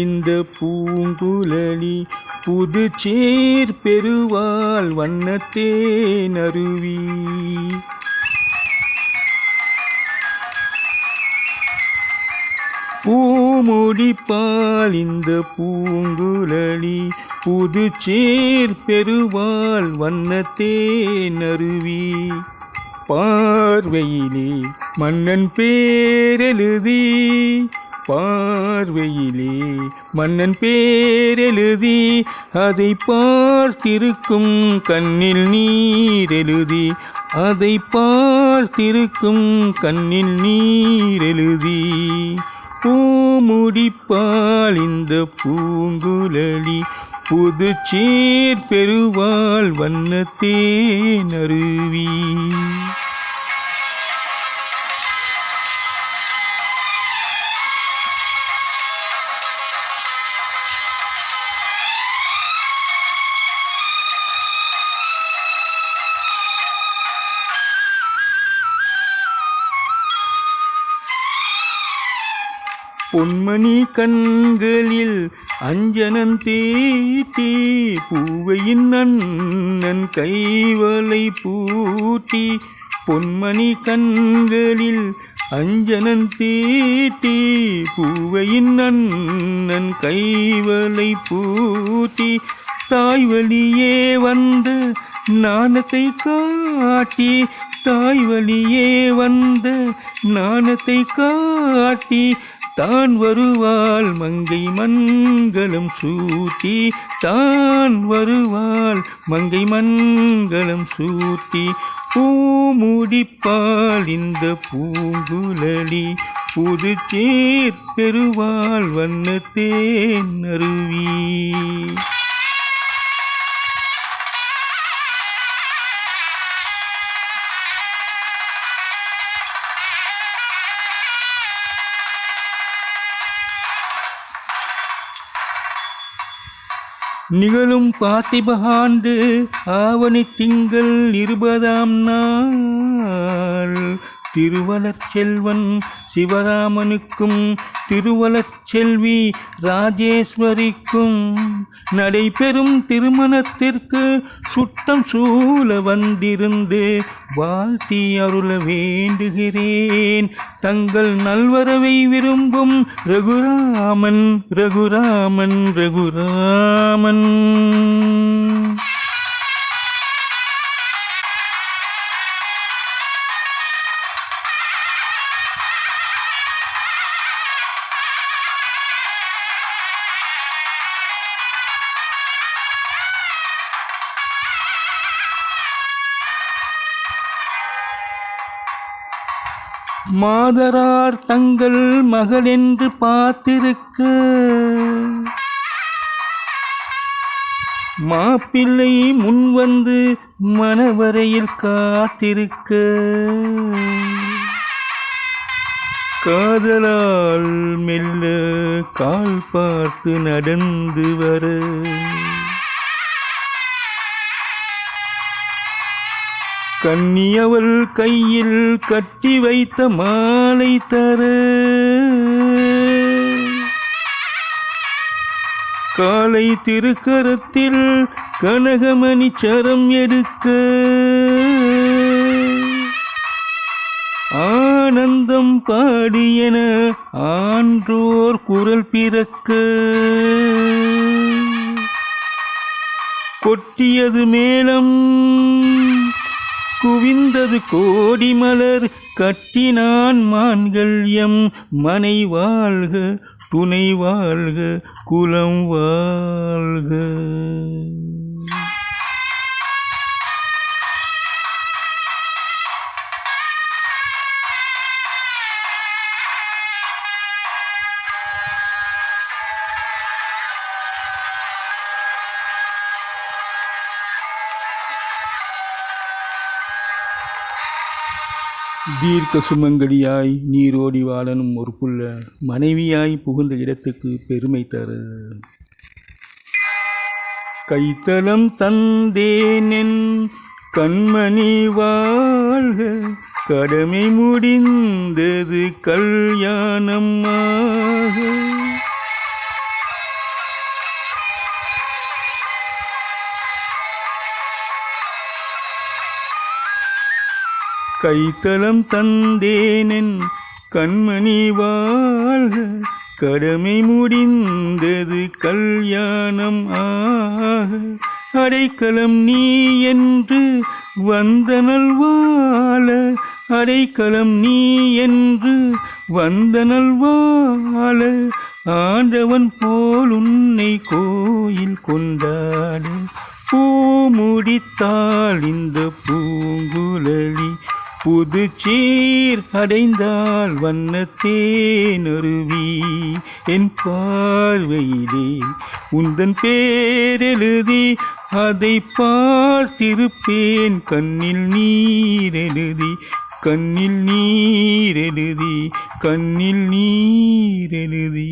இந்த பூங்குழலி புதுச்சேர் பெருவாள் வண்ணத்தேன் அருவி. பூமுடிப்பால் இந்த பூங்குழலி புதுச்சேர் பெருவாள் வண்ணத்தேன் அருவி. பார்வையிலே மன்னன் பேரெழுதி, பார்வையிலே மன்னன் பேரெழுதி, அதை பார்த்திருக்கும் கண்ணில் நீரெழுதி, அதை பார்த்திருக்கும் கண்ணில் நீரெழுதி. பூமுடிப்பால் இந்த பூங்குழலி புதுச்சேர் பெருவாள் வண்ணத்தேன் அருவி. பொன்மணி கண்களில் அஞ்சனன் தீட்டி, பூவையின் அண்ணன் கைவளை பூட்டி. பொன்மணி கண்களில் அஞ்சனன் தீட்டி, பூவையின் அண்ணன் கைவளை பூட்டி. தாய் வழியே வந்த நாணத்தை காட்டி, தாய் வழியே வந்த நாணத்தை காட்டி, தான் வருவாள் மங்கை மங்களம் சூட்டி, தான் வருவாள் மங்கை மங்களம் சூட்டி. பூமுடிப்பால் இந்த பூங்குழலி புதுச்சேர் பெருவாள் வண்ணத்தேன் அருவி. நிகழும் பார்த்திப ஆண்டு ஆவணி திங்கள் 20ஆம் நாள், திருவளர் செல்வன் சிவராமனுக்கும் திருவளர் செல்வி ராஜேஸ்வரிக்கும் நடைபெறும் திருமணத்திற்கு சுட்டம் சூழ வந்திருந்து வாழ்த்தி அருள வேண்டுகிறேன். தங்கள் நல்வரவை விரும்பும் ரகுராமன் ரகுராமன் ரகுராமன். மாதரார் தங்கள் மகள் என்று பார்த்திருக்க, மாப்பிள்ளை முன்வந்து மணவரையில் காத்திருக்க, காதலால் மெல்ல கால் பார்த்து நடந்து வர, கன்னியவள் கையில் கட்டி வைத்த மாலை தர, காலை திருக்கரத்தில் கனகமணி சரம் எடுக்க, ஆனந்தம் பாடியன ஆன்றோர் குரல் பிறக்க, கொட்டியது மேளம் குவிந்தது கோடி மலர், கட்டினான் மான்கள்யம் மனை வாழ்க துணை வாழ்க குலம் வாழ்க. தீர்க்க சுமங்கலியாய் நீரோடி வாழனும் ஒரு புள்ள மனைவியாய் புகுந்த இடத்துக்கு பெருமை தர, கைத்தலம் தந்தேனென் கண்மணி வாழ்க, கடமை முடிந்தது கல்யாணமாக, கைத்தலம் தந்தேனென் கண்மணி வாழ்க, கடமை முடிந்தது கல்யாணம் ஆக. அடைக்கலம் நீ என்று வந்த நல்வாழ, அடைக்கலம் நீ என்று வந்த நல்வாழ. ஆண்டவன் போல் உன்னை கோயில் கொண்டாட, பூ முடித்தாள் இந்த பூங்குழலி. புதுச்சீர் அடைந்தாள் வண்ணத்தேனருவி. என் பார்வையிலே உந்தன் பேரெழுதி, அதை பார்த்திருப்பேன் கண்ணில் நீரெழுதி, கண்ணில் நீரெழுதி, கண்ணில் நீரெழுதி.